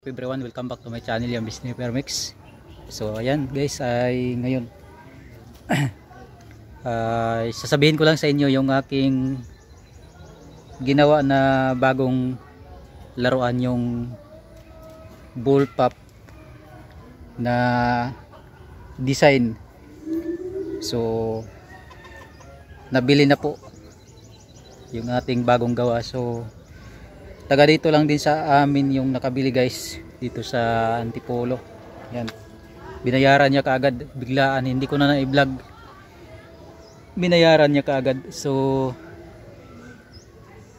everyone, welcome back to my channel, yung Business Mix. So ayan guys, ay ngayon sasabihin ko lang sa inyo yung aking ginawa na bagong laruan, yung ball pop na design. So nabili na po yung ating bagong gawa. So taga dito lang din sa amin yung nakabili guys, dito sa Antipolo. Yan, binayaran niya kaagad biglaan, hindi ko na i-vlog, binayaran niya kaagad. So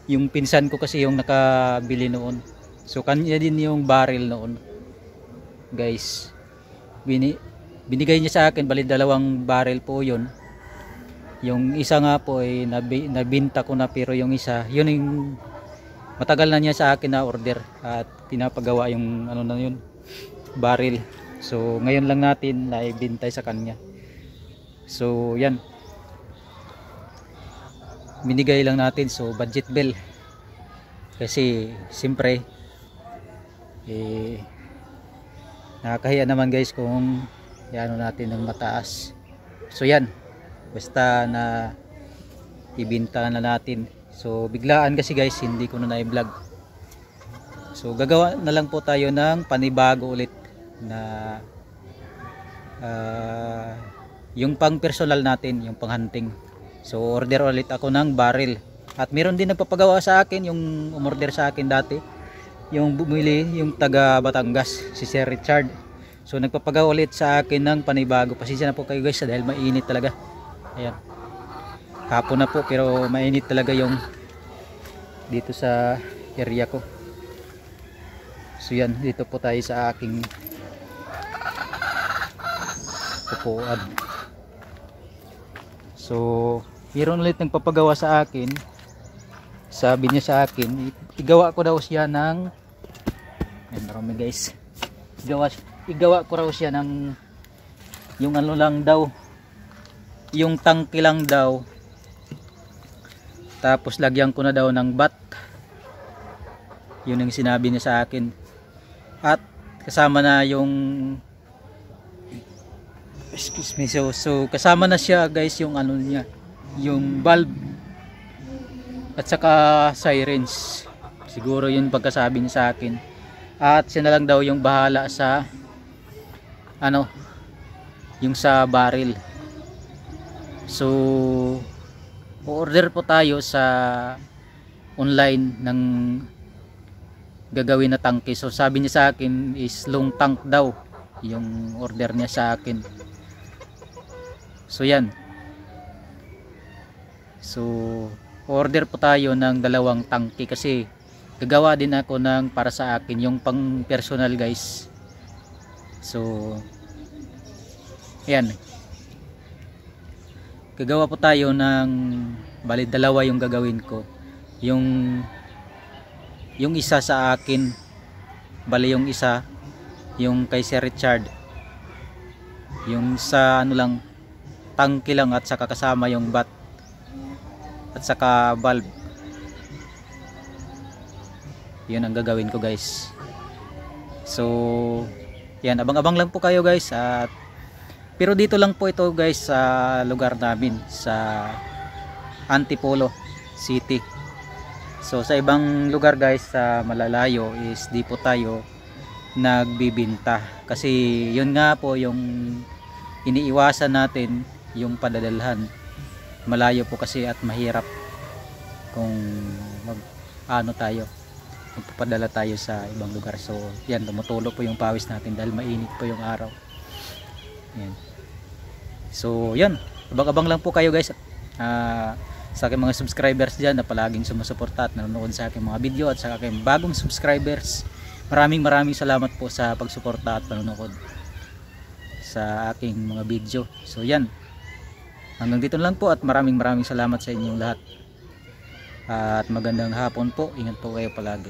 yung pinsan ko kasi yung nakabili noon, so kanya din yung barrel noon guys. Binigay niya sa akin, bali 2 barrel po yun. Yung isa nga po ay nabinta ko na, pero yung isa, yun yung matagal na niya sa akin na order at pinapagawa yung ano na yun, barrel. So ngayon lang natin na ibintay sa kanya. So yan, binigay lang natin. So budget bill, kasi siyempre nakakahiya naman guys kung ano natin ng mataas. So yan, basta na ibinta na natin. So biglaan kasi guys, hindi ko na i-vlog. So gagawa na lang po tayo ng panibago ulit na yung pang personal natin, yung pang hunting. So order ulit ako ng barrel. At meron din nagpapagawa sa akin, yung umorder sa akin dati, yung bumili, yung taga Batangas, si Sir Richard. So nagpapagawa ulit sa akin ng panibago. Pasensya na po kayo guys dahil mainit talaga. Ayan, hapon na po pero mainit talaga yung dito sa area ko. So yan, dito po tayo sa aking upuan. So meron ulit nagpapagawa sa akin. Sabi niya sa akin, igawa ko daw siya ng, ay marami guys, igawa ko raw siya ng yung ano lang daw, yung tangke lang daw, tapos lagyan ko na daw ng bat. Yun ang sinabi niya sa akin. At kasama na yung, excuse me, so kasama na siya guys yung ano niya, yung valve at saka sirens. Siguro yun pagkasabi niya sa akin. At siya na lang daw yung bahala sa ano, yung sa barrel. So order po tayo sa online ng gagawin na tangke. So sabi niya sa akin is long tank daw yung order niya sa akin. So yan, so order po tayo ng 2 tangke kasi gagawa din ako ng para sa akin, yung pang personal guys. So yan, gagawa po tayo ng, bali 2 yung gagawin ko. Yung isa sa akin, bali yung isa yung kay Sir Richard, yung sa ano lang, tangke lang at saka kasama yung bat at saka valve. Yun ang gagawin ko guys. So yan, abang-abang lang po kayo guys. At pero dito lang po ito guys sa lugar namin sa Antipolo City. So sa ibang lugar guys sa malalayo is di po tayo nagbibinta, kasi yun nga po yung iniiwasan natin, yung padadalhan. Malayo po kasi at mahirap kung magpapadala tayo sa ibang lugar. So yan, tumutulo po yung pawis natin dahil mainit po yung araw. Yan. So yan, abang-abang lang po kayo guys sa aking mga subscribers dyan na palaging sumusuporta at nanonood sa aking mga video, at sa aking bagong subscribers, maraming salamat po sa pagsuporta at panonood sa aking mga video. So yan, hanggang dito lang po at maraming salamat sa inyong lahat. At magandang hapon po, ingat po kayo palagi.